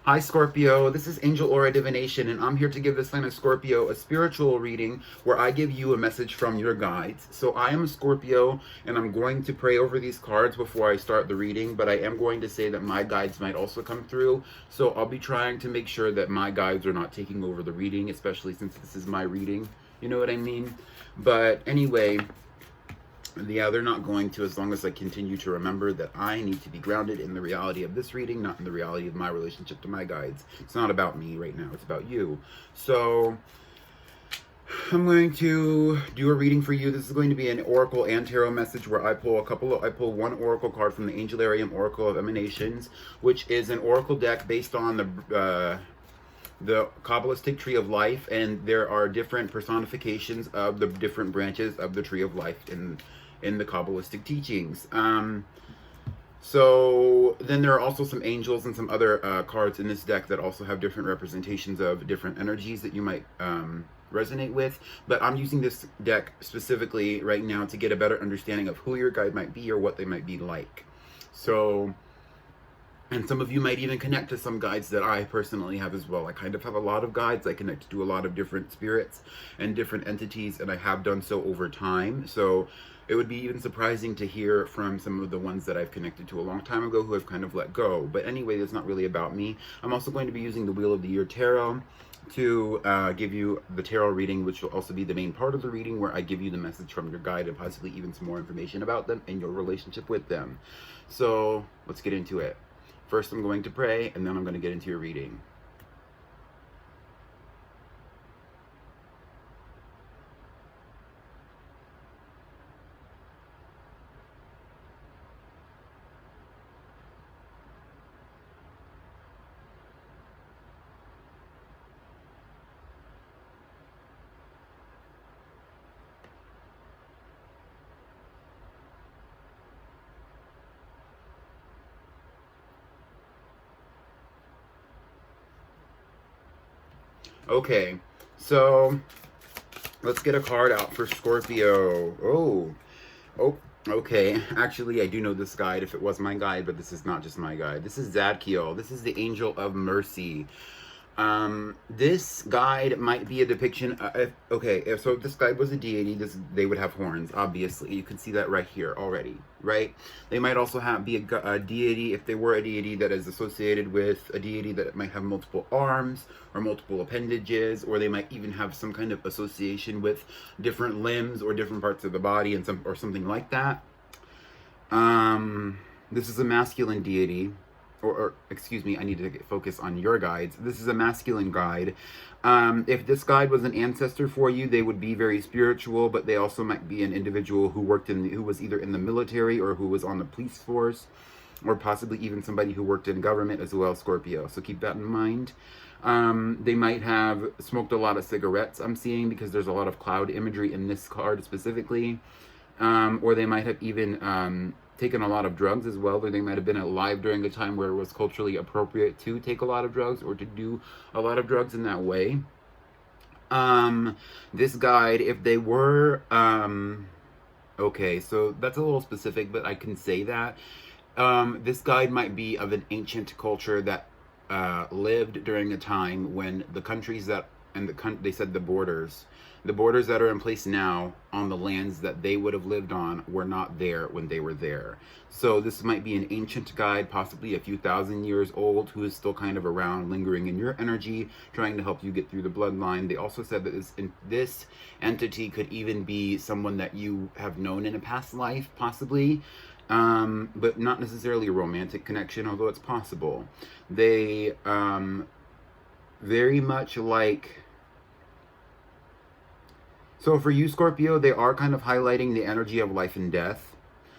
Hi Scorpio, this is Angel Aura Divination, and I'm here to give this sign of Scorpio a spiritual reading where I give you a message from your guides. So I am a Scorpio, and I'm going to pray over these cards before I start the reading, but I am going to say that my guides might also come through. So I'll be trying to make sure that my guides are not taking over the reading, especially since this is my reading. You know what I mean? But anyway, yeah, they're not going to, as long as I continue to remember that I need to be grounded in the reality of this reading, not in the reality of my relationship to my guides. It's not about me right now, it's about you. So I'm going to do a reading for you. This is going to be an oracle and tarot message where I pull one oracle card from the Angelarium Oracle of Emanations, which is an oracle deck based on the Kabbalistic Tree of Life, and there are different personifications of the different branches of the Tree of Life in the Kabbalistic teachings. So then there are also some angels and some other cards in this deck that also have different representations of different energies that you might resonate with. But I'm using this deck specifically right now to get a better understanding of who your guide might be or what they might be like. So, and some of you might even connect to some guides that I personally have as well. I kind of have a lot of guides. I connect to a lot of different spirits and different entities, and I have done so over time. So it would be even surprising to hear from some of the ones that I've connected to a long time ago who have kind of let go. But anyway, that's not really about me. I'm also going to be using the Wheel of the Year Tarot to give you the tarot reading, which will also be the main part of the reading, where I give you the message from your guide and possibly even some more information about them and your relationship with them. So let's get into it. First, I'm going to pray, and then I'm going to get into your reading. Okay, so let's get a card out for Scorpio. Oh, okay. Actually, I do know this guide if it was my guide, but this is not just my guide. This is Zadkiel. This is the Angel of Mercy. This guide might be a depiction. So if this guide was a deity, they would have horns. Obviously, you can see that right here already, right? They might also be a deity if they were a deity that is associated with a deity that might have multiple arms or multiple appendages, or they might even have some kind of association with different limbs or different parts of the body and something like that. This is a masculine deity. Or excuse me, I need to focus on your guides. This is a masculine guide. If this guide was an ancestor for you, they would be very spiritual, but they also might be an individual who who was either in the military or who was on the police force, or possibly even somebody who worked in government as well, Scorpio. So keep that in mind. They might have smoked a lot of cigarettes, I'm seeing, because there's a lot of cloud imagery in this card specifically. Or they might have even taken a lot of drugs as well, or they might have been alive during a time where it was culturally appropriate to take a lot of drugs or to do a lot of drugs in that way. This guide, if they were, okay, so that's a little specific, but I can say that. This guide might be of an ancient culture that lived during a time when the countries that, they said the borders that are in place now on the lands that they would have lived on were not there when they were there. So this might be an ancient guide, possibly a few thousand years old, who is still kind of around, lingering in your energy, trying to help you get through the bloodline. They also said that this entity could even be someone that you have known in a past life, possibly. But not necessarily a romantic connection, although it's possible. They very much like... So for you, Scorpio, they are kind of highlighting the energy of life and death.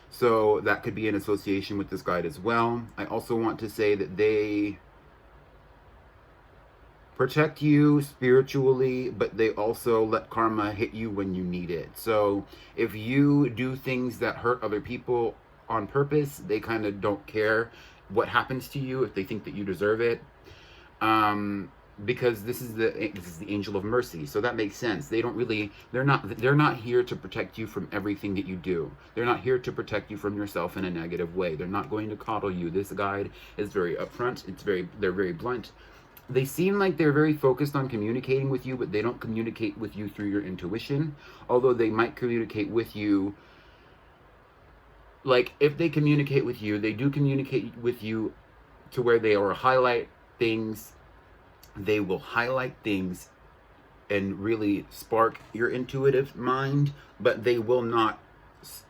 So that could be an association with this guide as well. I also want to say that they protect you spiritually, but they also let karma hit you when you need it. So if you do things that hurt other people on purpose, they kind of don't care what happens to you if they think that you deserve it. because this is the angel of mercy, so that makes sense. They're not here to protect you from everything that you do. They're not here to protect you from yourself in a negative way. They're not going to coddle you. This guide is very upfront. They're very blunt. They seem like they're very focused on communicating with you, but they don't communicate with you through your intuition, although they might communicate with you. Like, if they communicate with you, they do communicate with you to where they will highlight things. They will highlight things and really spark your intuitive mind, but they will not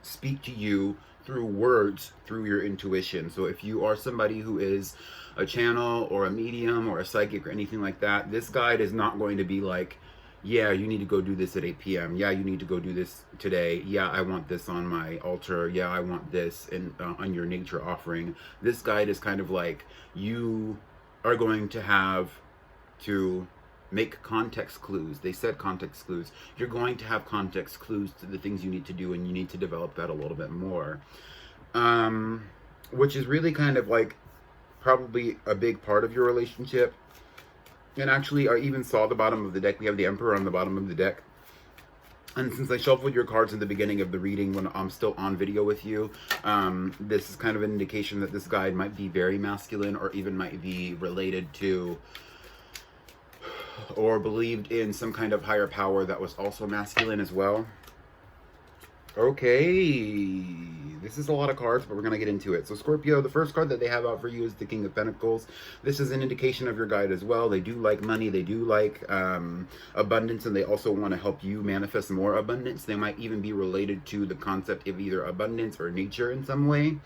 speak to you through words, through your intuition. So if you are somebody who is a channel or a medium or a psychic or anything like that, this guide is not going to be like, yeah, you need to go do this at 8 p.m. Yeah, you need to go do this today. Yeah, I want this on my altar. Yeah, I want this on your nature offering. This guide is kind of like, you are going to have to make context clues. They said context clues. You're going to have context clues to the things you need to do, and you need to develop that a little bit more. Which is really kind of like probably a big part of your relationship. And actually, I even saw the bottom of the deck. We have the Emperor on the bottom of the deck. And since I shuffled your cards in the beginning of the reading when I'm still on video with you, this is kind of an indication that this guide might be very masculine, or even might be related to or believed in some kind of higher power that was also masculine as well. Okay, this is a lot of cards, but we're going to get into it. So Scorpio, the first card that they have out for you is the King of Pentacles. This is an indication of your guide as well. They do like money, they do like abundance, and they also want to help you manifest more abundance. They might even be related to the concept of either abundance or nature in some way.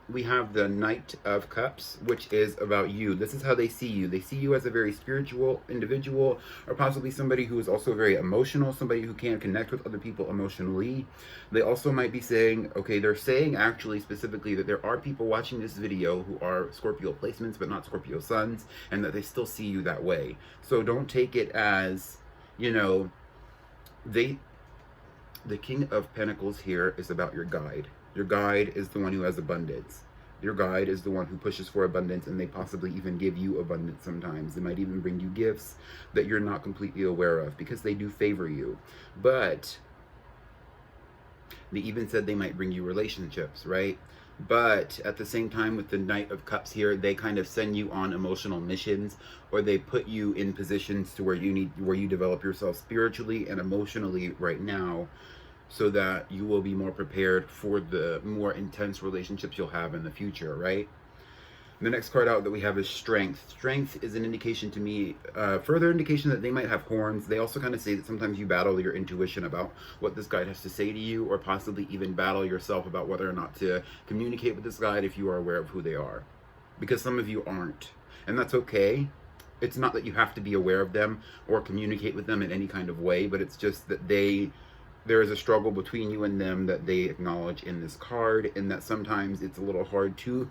We have the Knight of Cups, which is about you. This is how they see you. They see you as a very spiritual individual, or possibly somebody who is also very emotional, somebody who can connect with other people emotionally. They also might be saying, okay, they're saying actually specifically that there are people watching this video who are Scorpio placements, but not Scorpio suns, and that they still see you that way. So don't take it as, you know, the King of Pentacles here is about your guide. Your guide is the one who has abundance. Your guide is the one who pushes for abundance, and they possibly even give you abundance sometimes. They might even bring you gifts that you're not completely aware of, because they do favor you. But they even said they might bring you relationships, right? But at the same time, with the Knight of Cups here, they kind of send you on emotional missions, or they put you in positions to where you develop yourself spiritually and emotionally right now, so that you will be more prepared for the more intense relationships you'll have in the future, right? The next card out that we have is Strength. Strength is an indication to me, further indication that they might have horns. They also kind of say that sometimes you battle your intuition about what this guide has to say to you, or possibly even battle yourself about whether or not to communicate with this guide if you are aware of who they are. Because some of you aren't, and that's okay. It's not that you have to be aware of them or communicate with them in any kind of way, but it's just that there is a struggle between you and them that they acknowledge in this card, and that sometimes it's a little hard to.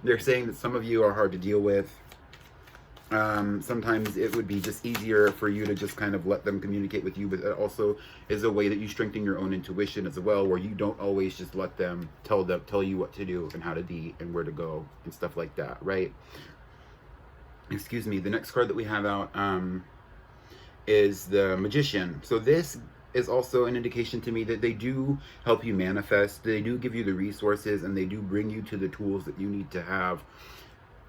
They're saying that some of you are hard to deal with. Sometimes it would be just easier for you to just kind of let them communicate with you, but it also is a way that you strengthen your own intuition as well, where you don't always just let them tell you what to do and how to be and where to go and stuff like that, right? Excuse me. The next card that we have out is the Magician. So this is also an indication to me that they do help you manifest. They do give you the resources, and they do bring you to the tools that you need to have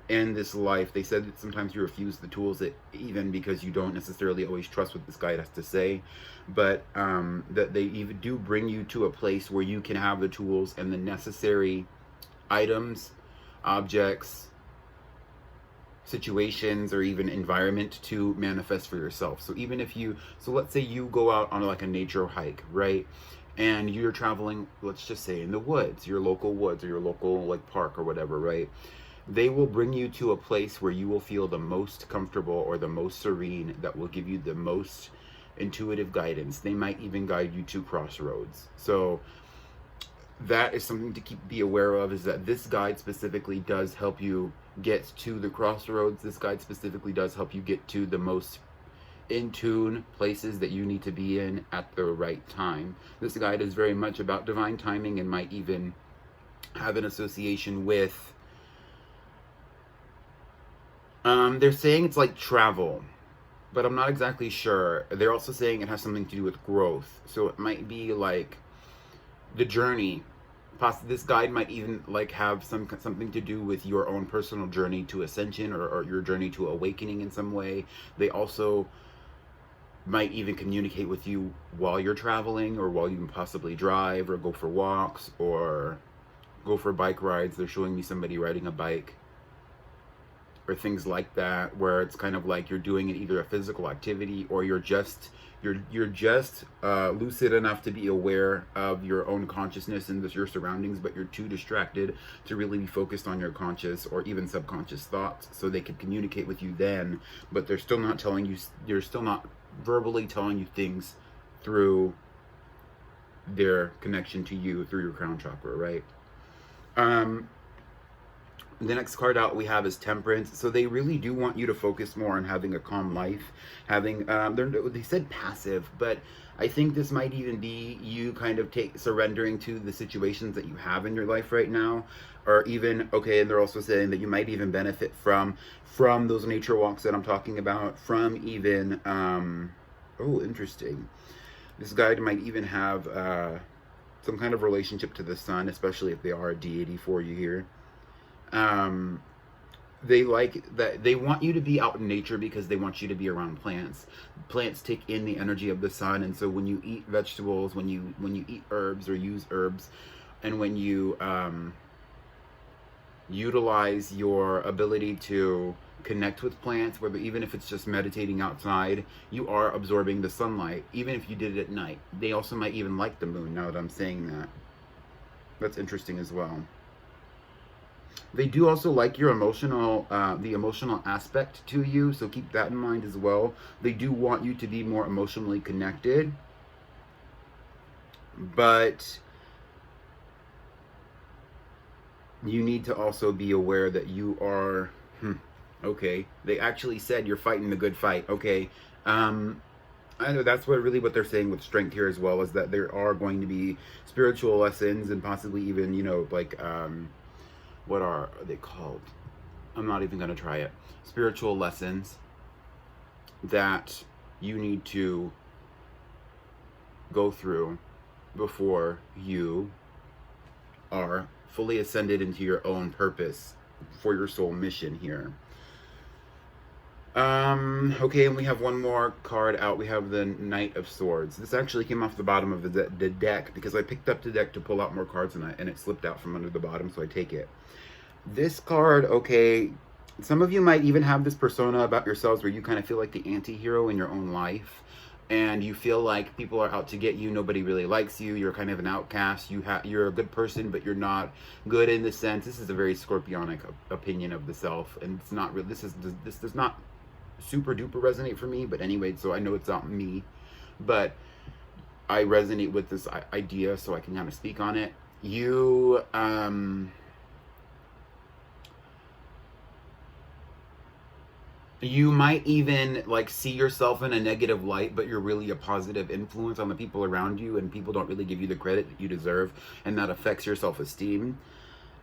in this life. They said that sometimes you refuse the tools, that even because you don't necessarily always trust what this guide has to say, but that they even do bring you to a place where you can have the tools and the necessary items, objects, situations, or even environment to manifest for yourself. So even if so let's say you go out on like a nature hike, right? And you're traveling, let's just say in the woods, your local woods or your local like park or whatever, right? They will bring you to a place where you will feel the most comfortable or the most serene, that will give you the most intuitive guidance. They might even guide you to crossroads. So that is something to be aware of, is that this guide specifically does help you get to the crossroads. This guide specifically does help you get to the most in tune places that you need to be in at the right time. This guide is very much about divine timing, and might even have an association with They're saying it's like travel, but I'm not exactly sure. They're also saying it has something to do with growth. So it might be like the journey. This guide might even like have something to do with your own personal journey to ascension, or your journey to awakening in some way. They also might even communicate with you while you're traveling, or while you can possibly drive, or go for walks, or go for bike rides. They're showing me somebody riding a bike, or things like that, where it's kind of like you're doing it either a physical activity, or you're just lucid enough to be aware of your own consciousness and your surroundings, but you're too distracted to really be focused on your conscious or even subconscious thoughts. So they can communicate with you then, but they're still not telling you, they're still not verbally telling you things through their connection to you through your crown chakra, right? The next card out we have is Temperance. So they really do want you to focus more on having a calm life, having they said passive, but I think this might even be you kind of surrendering to the situations that you have in your life right now, or even, okay, and they're also saying that you might even benefit from those nature walks that I'm talking about, from even oh, interesting. This guide might even have some kind of relationship to the sun, especially if they are a deity for you here. They like that, they want you to be out in nature because they want you to be around plants. Plants take in the energy of the sun, and so when you eat vegetables, when you eat herbs or use herbs, and when you utilize your ability to connect with plants, whether even if it's just meditating outside, you are absorbing the sunlight, even if you did it at night. They also might even like the moon, now that I'm saying that. That's interesting as well. They do also like your emotional, the emotional aspect to you, so keep that in mind as well. They do want you to be more emotionally connected, but you need to also be aware that you are, okay, they actually said you're fighting the good fight, okay. I know that's what they're saying with strength here as well, is that there are going to be spiritual lessons, and possibly even, you know, like, what are they called? I'm not even going to try it. Spiritual lessons that you need to go through before you are fully ascended into your own purpose for your soul mission here. Okay, and we have one more card out. We have the Knight of Swords. This actually came off the bottom of the deck, because I picked up the deck to pull out more cards, and it slipped out from under the bottom, so I take it. This card, okay, some of you might even have this persona about yourselves where you kind of feel like the anti-hero in your own life, and you feel like people are out to get you. Nobody really likes you. You're kind of an outcast. You're a good person, but you're not good in the sense. This is a very Scorpionic opinion of the self, and it's not really. This does not super duper resonate for me. But anyway, so I know it's not me, but I resonate with this idea, so I can kind of speak on it. You might even like see yourself in a negative light, but you're really a positive influence on the people around you, and people don't really give you the credit that you deserve, and that affects your self-esteem.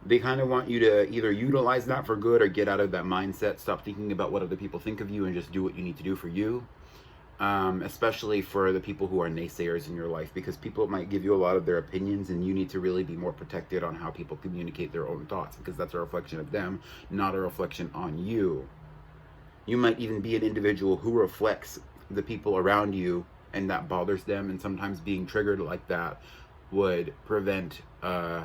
They kind of want you to either utilize that for good, or get out of that mindset, stop thinking about what other people think of you, and just do what you need to do for you. Especially for the people who are naysayers in your life, because people might give you a lot of their opinions, and you need to really be more protected on how people communicate their own thoughts, because that's a reflection of them, not a reflection on you. You might even be an individual who reflects the people around you, and that bothers them, and sometimes being triggered like that would prevent a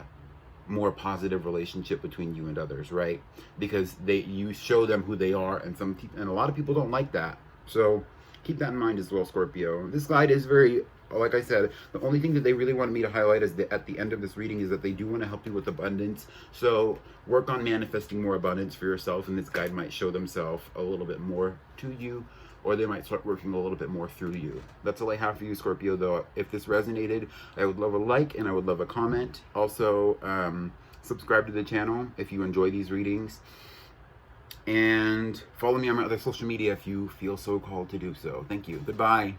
more positive relationship between you and others, right? Because you show them who they are, and a lot of people don't like that. So keep that in mind as well, Scorpio. This guide is very, like I said, the only thing that they really wanted me to highlight is that at the end of this reading is that they do want to help you with abundance. So work on manifesting more abundance for yourself, and this guide might show themselves a little bit more to you, or they might start working a little bit more through you. That's all I have for you, Scorpio, though. If this resonated, I would love a like, and I would love a comment. Also, subscribe to the channel if you enjoy these readings. And follow me on my other social media if you feel so called to do so. Thank you. Goodbye.